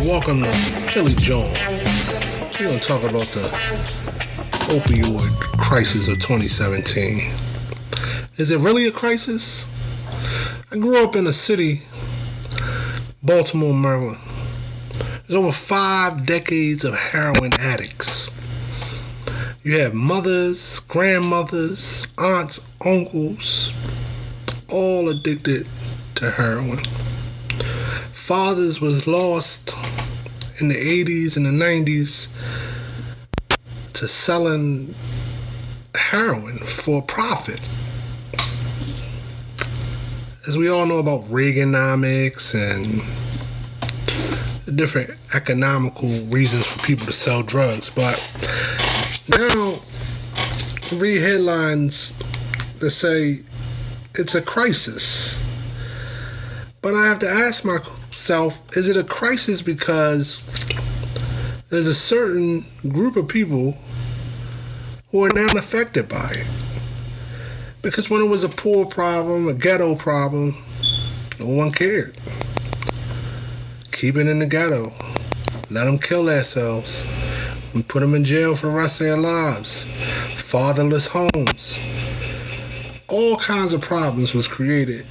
Welcome to Philly John. We're going to talk about the opioid crisis of 2017. Is it really a crisis? I grew up in a city, Baltimore, Maryland. There's over 5 decades of heroin addicts. You have mothers, grandmothers, aunts, uncles, all addicted to heroin. Fathers was lost in the 80s and the 90s to selling heroin for profit. As we all know about Reaganomics and the different economical reasons for people to sell drugs, but now read headlines that say it's a crisis. But I have to ask myself, is it a crisis because there's a certain group of people who are now affected by it? Because when it was a poor problem, a ghetto problem, no one cared. Keep it in the ghetto. Let them kill themselves. We put them in jail for the rest of their lives. Fatherless homes. All kinds of problems was created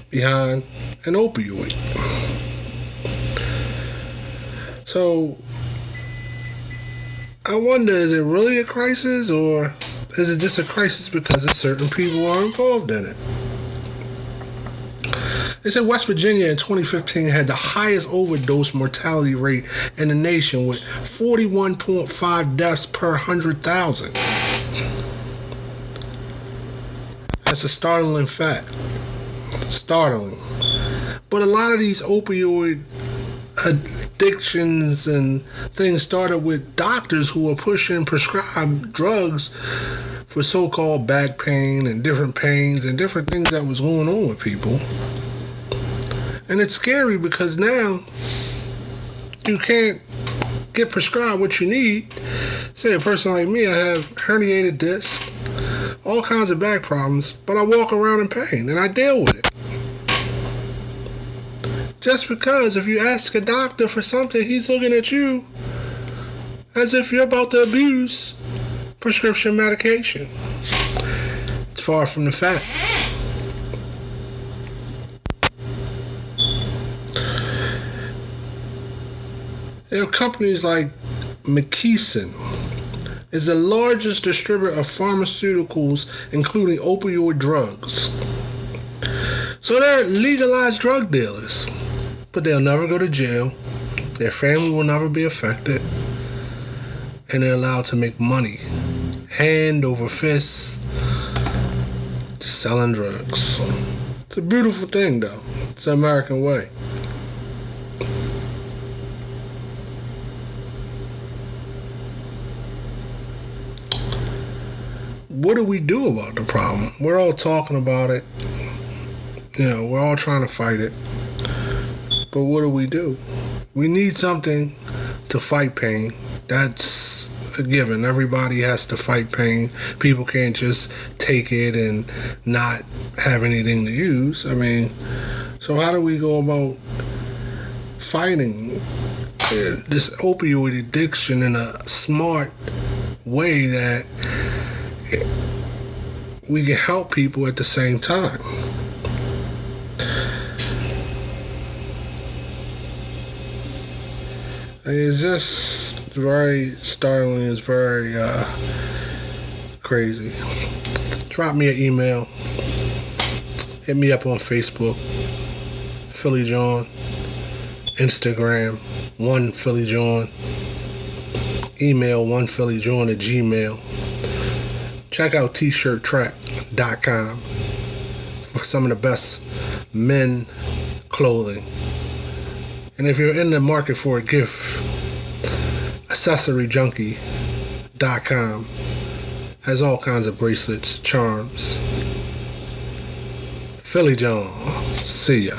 behind an opioid. So, I wonder, is it really a crisis, or is it just a crisis because certain people are involved in it? They said West Virginia in 2015 had the highest overdose mortality rate in the nation with 41.5 deaths per 100,000. That's a startling fact. Startling. But a lot of these opioid addictions and things started with doctors who were pushing prescribed drugs for so-called back pain and different pains and different things that was going on with people. And it's scary because now you can't get prescribed what you need. Say a person like me, I have herniated disc, all kinds of back problems, but I walk around in pain and I deal with it. Just because if you ask a doctor for something, he's looking at you as if you're about to abuse prescription medication. It's far from the fact. There are companies like McKesson is the largest distributor of pharmaceuticals, including opioid drugs. So they're legalized drug dealers, but they'll never go to jail. Their family will never be affected, and they're allowed to make money, hand over fist, just selling drugs. It's a beautiful thing, though. It's the American way. What do we do about the problem? We're all talking about it. We're all trying to fight it. But what do? We need something to fight pain. That's a given. Everybody has to fight pain. People can't just take it and not have anything to use. So how do we go about fighting this opioid addiction in a smart way that we can help people at the same time? It's just very startling. It's very crazy. Drop me an email. Hit me up on Facebook, Philly John. Instagram, One Philly John. Email onephilyjohn@gmail. Check out tshirttrack.com for some of the best men clothing. And if you're in the market for a gift, accessoryjunkie.com has all kinds of bracelets, charms. Philly John, see ya.